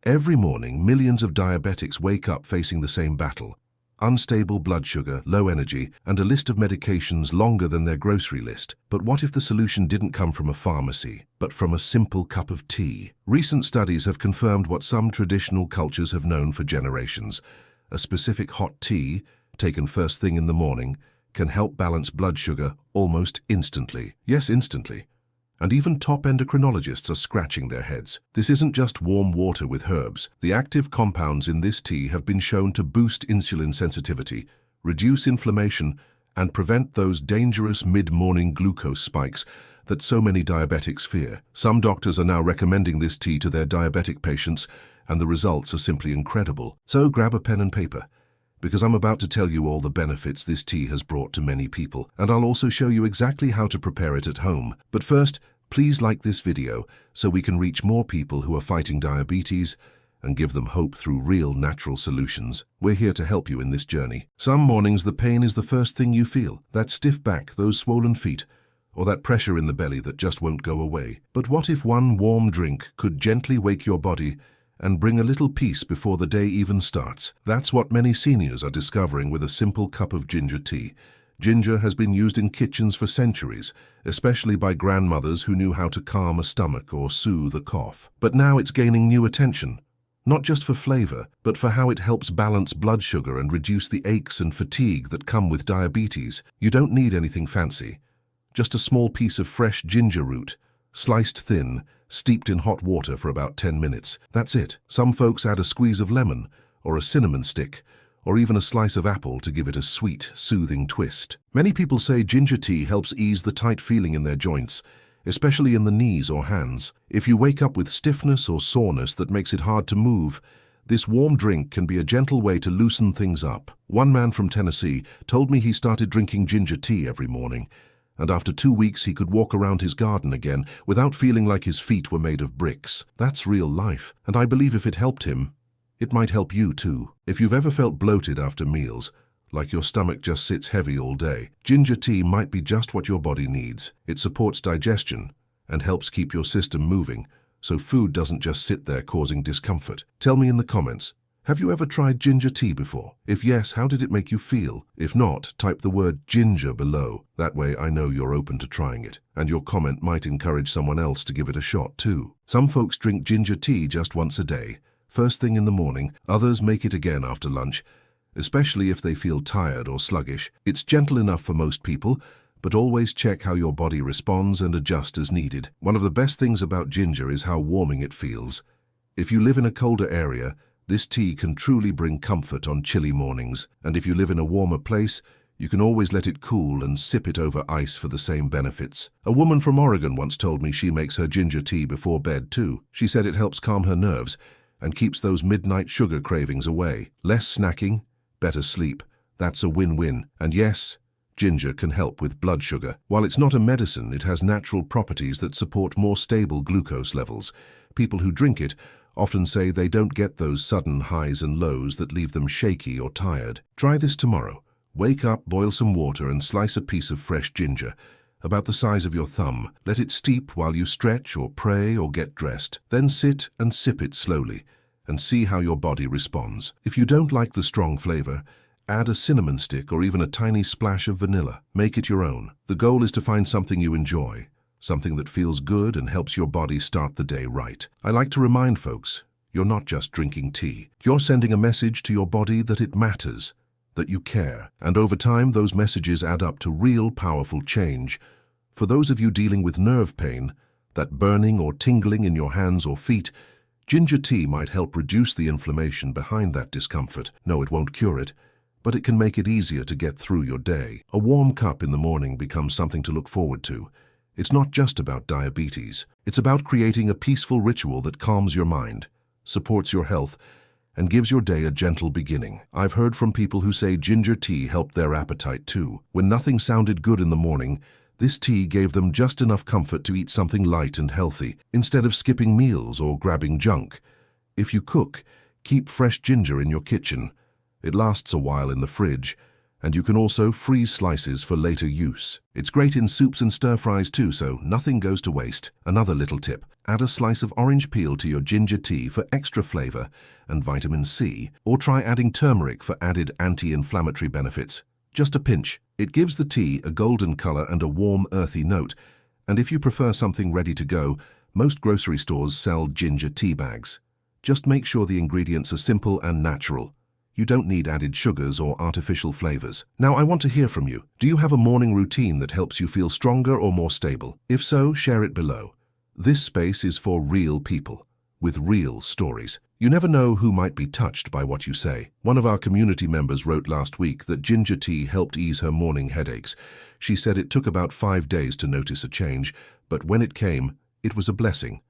Every morning, millions of diabetics wake up facing the same battle: unstable blood sugar, low energy, and a list of medications longer than their grocery list. But what if the solution didn't come from a pharmacy, but from a simple cup of tea? Recent studies have confirmed what some traditional cultures have known for generations. A specific hot tea, taken first thing in the morning, can help balance blood sugar almost instantly. Yes, instantly. And even top endocrinologists are scratching their heads. This isn't just warm water with herbs. The active compounds in this tea have been shown to boost insulin sensitivity, reduce inflammation, and prevent those dangerous mid-morning glucose spikes that so many diabetics fear. Some doctors are now recommending this tea to their diabetic patients, and the results are simply incredible. So grab a pen and paper, because I'm about to tell you all the benefits this tea has brought to many people, and I'll also show you exactly how to prepare it at home. But first, please like this video so we can reach more people who are fighting diabetes and give them hope through real natural solutions. We're here to help you in this journey. Some mornings the pain is the first thing you feel, that stiff back, those swollen feet, or that pressure in the belly that just won't go away. But what if one warm drink could gently wake your body and bring a little peace before the day even starts? That's what many seniors are discovering with a simple cup of ginger tea. Ginger has been used in kitchens for centuries, especially by grandmothers who knew how to calm a stomach or soothe a cough. But now it's gaining new attention, not just for flavor, but for how it helps balance blood sugar and reduce the aches and fatigue that come with diabetes. You don't need anything fancy. Just a small piece of fresh ginger root, sliced thin, steeped in hot water for about 10 minutes. That's it. Some folks add a squeeze of lemon, or a cinnamon stick, or even a slice of apple to give it a sweet, soothing twist. Many people say ginger tea helps ease the tight feeling in their joints, especially in the knees or hands. If you wake up with stiffness or soreness that makes it hard to move, this warm drink can be a gentle way to loosen things up. One man from Tennessee told me he started drinking ginger tea every morning, and after 2 weeks he could walk around his garden again without feeling like his feet were made of bricks. That's real life, and I believe if it helped him, it might help you too. If you've ever felt bloated after meals, like your stomach just sits heavy all day, ginger tea might be just what your body needs. It supports digestion and helps keep your system moving, so food doesn't just sit there causing discomfort. Tell me in the comments, have you ever tried ginger tea before? If yes, how did it make you feel? If not, type the word ginger below. That way I know you're open to trying it, and your comment might encourage someone else to give it a shot too. Some folks drink ginger tea just once a day, first thing in the morning. Others make it again after lunch, especially if they feel tired or sluggish. It's gentle enough for most people, but always check how your body responds and adjust as needed. One of the best things about ginger is how warming it feels. If you live in a colder area, this tea can truly bring comfort on chilly mornings. And if you live in a warmer place, you can always let it cool and sip it over ice for the same benefits. A woman from Oregon once told me she makes her ginger tea before bed too. She said it helps calm her nerves and keeps those midnight sugar cravings away. Less snacking, better sleep. That's a win-win. And yes, ginger can help with blood sugar. While it's not a medicine, it has natural properties that support more stable glucose levels. People who drink it often say they don't get those sudden highs and lows that leave them shaky or tired. Try this tomorrow. Wake up, boil some water, and slice a piece of fresh ginger, about the size of your thumb. Let it steep while you stretch or pray or get dressed. Then sit and sip it slowly and see how your body responds. If you don't like the strong flavor, add a cinnamon stick or even a tiny splash of vanilla. Make it your own. The goal is to find something you enjoy, something that feels good and helps your body start the day right. I like to remind folks, you're not just drinking tea. You're sending a message to your body that it matters, that you care. And over time, those messages add up to real powerful change. For those of you dealing with nerve pain, that burning or tingling in your hands or feet, ginger tea might help reduce the inflammation behind that discomfort. No, it won't cure it, but it can make it easier to get through your day. A warm cup in the morning becomes something to look forward to. It's not just about diabetes. It's about creating a peaceful ritual that calms your mind, supports your health, and gives your day a gentle beginning. I've heard from people who say ginger tea helped their appetite too. When nothing sounded good in the morning, this tea gave them just enough comfort to eat something light and healthy, instead of skipping meals or grabbing junk. If you cook, keep fresh ginger in your kitchen. It lasts a while in the fridge, And you can also freeze slices for later use. It's great in soups and stir-fries too, so nothing goes to waste. Another little tip: add a slice of orange peel to your ginger tea for extra flavor and vitamin C, or try adding turmeric for added anti-inflammatory benefits. Just a pinch. It gives the tea a golden color and a warm, earthy note. And if you prefer something ready to go, most grocery stores sell ginger tea bags. Just make sure the ingredients are simple and natural. You don't need added sugars or artificial flavors. Now, I want to hear from you. Do you have a morning routine that helps you feel stronger or more stable? If so, share it below. This space is for real people, with real stories. You never know who might be touched by what you say. One of our community members wrote last week that ginger tea helped ease her morning headaches. She said it took about 5 days to notice a change, but when it came, it was a blessing.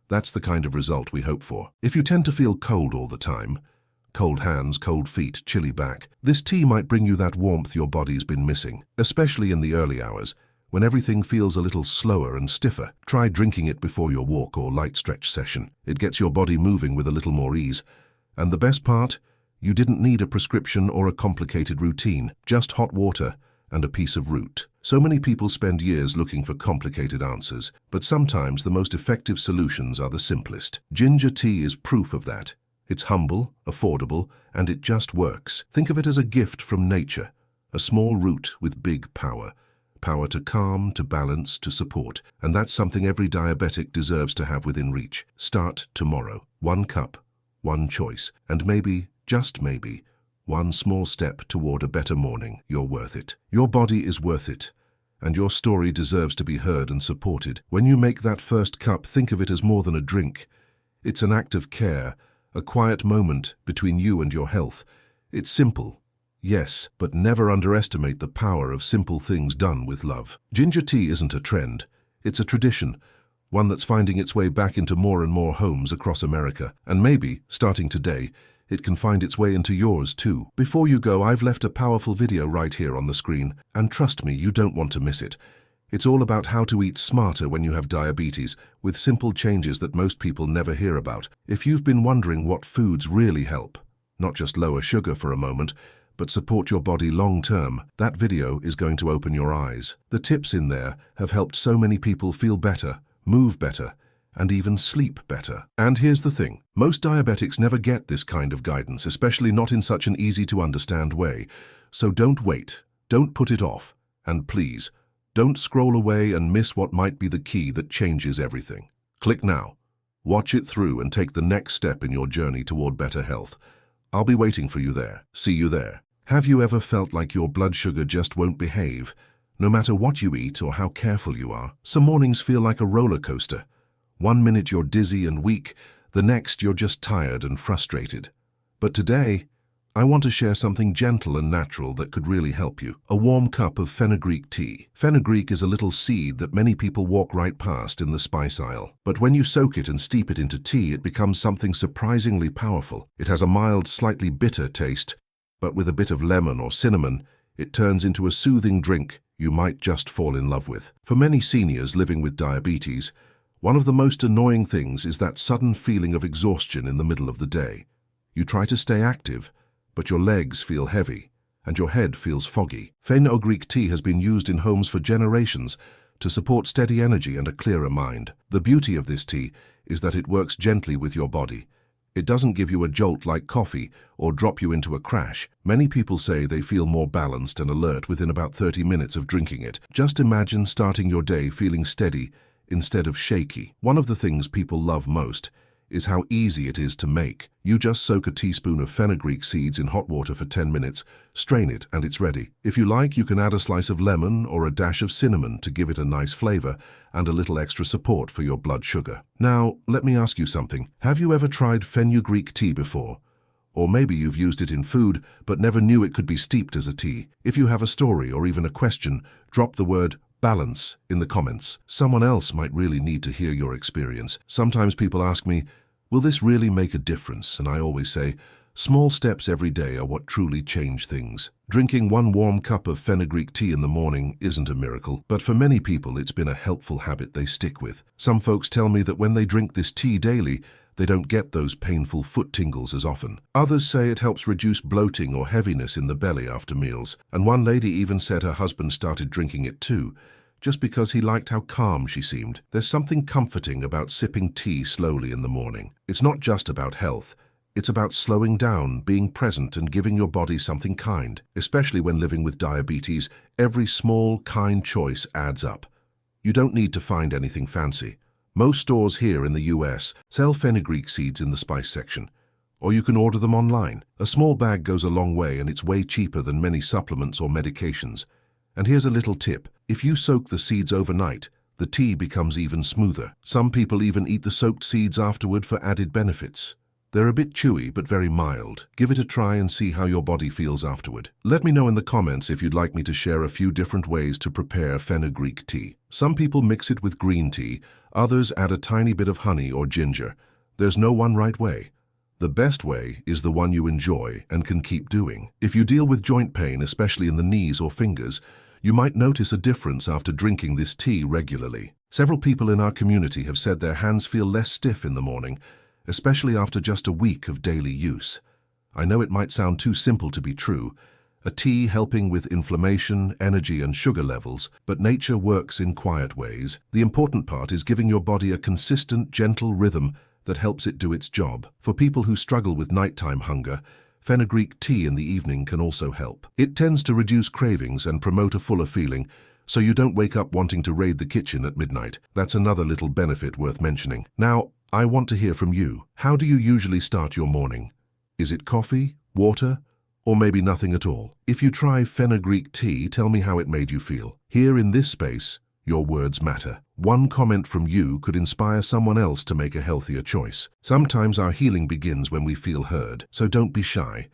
That's the kind of result we hope for. If you tend to feel cold all the time, cold hands, cold feet, chilly back, this tea might bring you that warmth your body's been missing, especially in the early hours, when everything feels a little slower and stiffer. Try drinking it before your walk or light stretch session. It gets your body moving with a little more ease. And the best part? You didn't need a prescription or a complicated routine, just hot water and a piece of root. So many people spend years looking for complicated answers, but sometimes the most effective solutions are the simplest. Ginger tea is proof of that. It's humble, affordable, and it just works. Think of it as a gift from nature, a small root with big power. Power to calm, to balance, to support. And that's something every diabetic deserves to have within reach. Start tomorrow. 1 cup, 1 choice, and maybe, just maybe, 1 small step toward a better morning. You're worth it. Your body is worth it. And your story deserves to be heard and supported. When you make that first cup, think of it as more than a drink. It's an act of care, a quiet moment between you and your health. It's simple, yes, but never underestimate the power of simple things done with love. Ginger tea isn't a trend. It's a tradition, one that's finding its way back into more and more homes across America. And maybe, starting today, it can find its way into yours too. Before you go, I've left a powerful video right here on the screen, and trust me, you don't want to miss it. It's all about how to eat smarter when you have diabetes, with simple changes that most people never hear about. If you've been wondering what foods really help, not just lower sugar for a moment, but support your body long-term, that video is going to open your eyes. The tips in there have helped so many people feel better, move better, and even sleep better. And here's the thing, most diabetics never get this kind of guidance, especially not in such an easy-to-understand way. So don't wait, don't put it off, and please, don't scroll away and miss what might be the key that changes everything. Click now, watch it through, and take the next step in your journey toward better health. I'll be waiting for you there. See you there. Have you ever felt like your blood sugar just won't behave, no matter what you eat or how careful you are? Some mornings feel like a roller coaster. 1 minute you're dizzy and weak, the next you're just tired and frustrated. But today, I want to share something gentle and natural that could really help you. A warm cup of fenugreek tea. Fenugreek is a little seed that many people walk right past in the spice aisle. But when you soak it and steep it into tea, it becomes something surprisingly powerful. It has a mild, slightly bitter taste, but with a bit of lemon or cinnamon, it turns into a soothing drink you might just fall in love with. For many seniors living with diabetes, one of the most annoying things is that sudden feeling of exhaustion in the middle of the day. You try to stay active, but your legs feel heavy and your head feels foggy. Fenugreek tea has been used in homes for generations to support steady energy and a clearer mind. The beauty of this tea is that it works gently with your body. It doesn't give you a jolt like coffee or drop you into a crash. Many people say they feel more balanced and alert within about 30 minutes of drinking it. Just imagine starting your day feeling steady instead of shaky. One of the things people love most is how easy it is to make. You just soak a teaspoon of fenugreek seeds in hot water for 10 minutes, strain it, and it's ready. If you like, you can add a slice of lemon or a dash of cinnamon to give it a nice flavor and a little extra support for your blood sugar. Now, let me ask you something. Have you ever tried fenugreek tea before? Or maybe you've used it in food, but never knew it could be steeped as a tea. If you have a story or even a question, drop the word balance in the comments. Someone else might really need to hear your experience. Sometimes people ask me, will this really make a difference? And I always say, small steps every day are what truly change things. Drinking 1 warm cup of fenugreek tea in the morning isn't a miracle, but for many people it's been a helpful habit they stick with. Some folks tell me that when they drink this tea daily, They don't get those painful foot tingles as often. Others say it helps reduce bloating or heaviness in the belly after meals, and one lady even said her husband started drinking it too, just because he liked how calm she seemed. There's something comforting about sipping tea slowly in the morning. It's not just about health. It's about slowing down, being present, and giving your body something kind. Especially when living with diabetes, every small, kind choice adds up. You don't need to find anything fancy. Most stores here in the US sell fenugreek seeds in the spice section, or you can order them online. A small bag goes a long way, and it's way cheaper than many supplements or medications. And here's a little tip. If you soak the seeds overnight, the tea becomes even smoother. Some people even eat the soaked seeds afterward for added benefits. They're a bit chewy, but very mild. Give it a try and see how your body feels afterward. Let me know in the comments if you'd like me to share a few different ways to prepare fenugreek tea. Some people mix it with green tea, others add a tiny bit of honey or ginger. There's no one right way. The best way is the one you enjoy and can keep doing. If you deal with joint pain, especially in the knees or fingers, you might notice a difference after drinking this tea regularly. Several people in our community have said their hands feel less stiff in the morning, especially after just a week of daily use. I know it might sound too simple to be true, a tea helping with inflammation, energy, and sugar levels, but nature works in quiet ways. The important part is giving your body a consistent, gentle rhythm that helps it do its job. For people who struggle with nighttime hunger, fenugreek tea in the evening can also help. It tends to reduce cravings and promote a fuller feeling, so you don't wake up wanting to raid the kitchen at midnight. That's another little benefit worth mentioning. Now, I want to hear from you. How do you usually start your morning? Is it coffee, water, or maybe nothing at all? If you try fenugreek tea, tell me how it made you feel. Here in this space, your words matter. One comment from you could inspire someone else to make a healthier choice. Sometimes our healing begins when we feel heard, so don't be shy.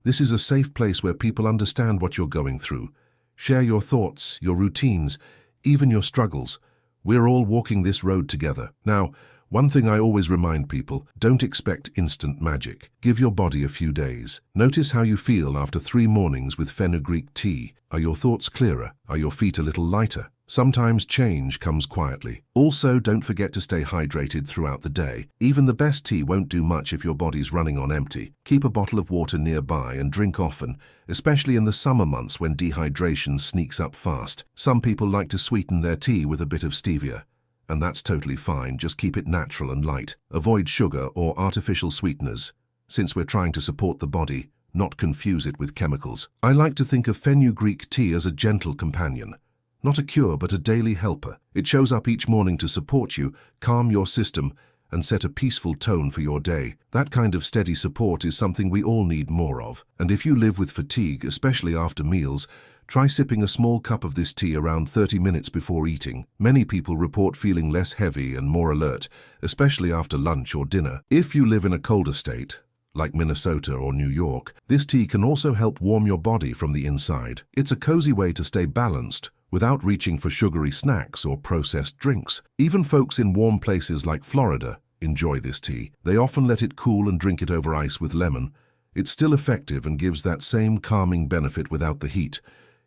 This is a safe place where people understand what you're going through. Share your thoughts, your routines, even your struggles. We're all walking this road together. Now, one thing I always remind people, don't expect instant magic. Give your body a few days. Notice how you feel after 3 mornings with fenugreek tea. Are your thoughts clearer? Are your feet a little lighter? Sometimes change comes quietly. Also, don't forget to stay hydrated throughout the day. Even the best tea won't do much if your body's running on empty. Keep a bottle of water nearby and drink often, especially in the summer months when dehydration sneaks up fast. Some people like to sweeten their tea with a bit of stevia. And that's totally fine, just keep it natural and light. Avoid sugar or artificial sweeteners, since we're trying to support the body, not confuse it with chemicals. I like to think of fenugreek tea as a gentle companion. Not a cure, but a daily helper. It shows up each morning to support you, calm your system, and set a peaceful tone for your day. That kind of steady support is something we all need more of. And if you live with fatigue, especially after meals, try sipping a small cup of this tea around 30 minutes before eating. Many people report feeling less heavy and more alert, especially after lunch or dinner. If you live in a colder state, like Minnesota or New York, this tea can also help warm your body from the inside. It's a cozy way to stay balanced without reaching for sugary snacks or processed drinks. Even folks in warm places like Florida enjoy this tea. They often let it cool and drink it over ice with lemon. It's still effective and gives that same calming benefit without the heat.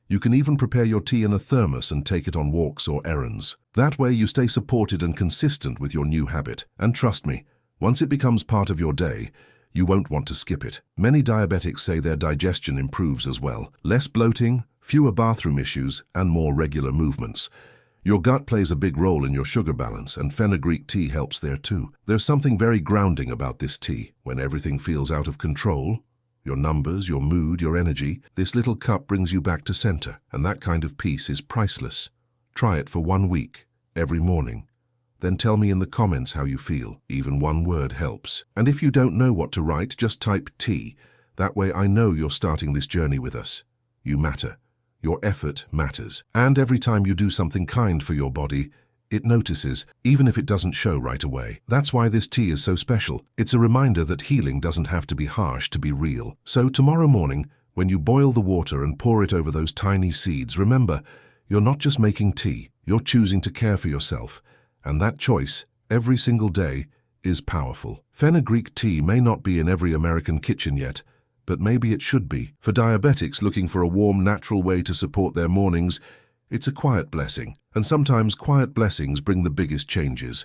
You can even prepare your tea in a thermos and take it on walks or errands. That way you stay supported and consistent with your new habit. And trust me, once it becomes part of your day, you won't want to skip it. Many diabetics say their digestion improves as well. Less bloating, fewer bathroom issues, and more regular movements. Your gut plays a big role in your sugar balance, and fenugreek tea helps there too. There's something very grounding about this tea. When everything feels out of control, your numbers, your mood, your energy, this little cup brings you back to center, and that kind of peace is priceless. Try it for 1 week, every morning. Then tell me in the comments how you feel. Even one word helps. And if you don't know what to write, just type tea. That way I know you're starting this journey with us. You matter. Your effort matters. And every time you do something kind for your body, it notices, even if it doesn't show right away. That's why this tea is so special. It's a reminder that healing doesn't have to be harsh to be real. So tomorrow morning, when you boil the water and pour it over those tiny seeds, remember, you're not just making tea, you're choosing to care for yourself. And that choice, every single day, is powerful. Fenugreek tea may not be in every American kitchen yet, but maybe it should be. For diabetics looking for a warm, natural way to support their mornings, it's a quiet blessing. And sometimes quiet blessings bring the biggest changes.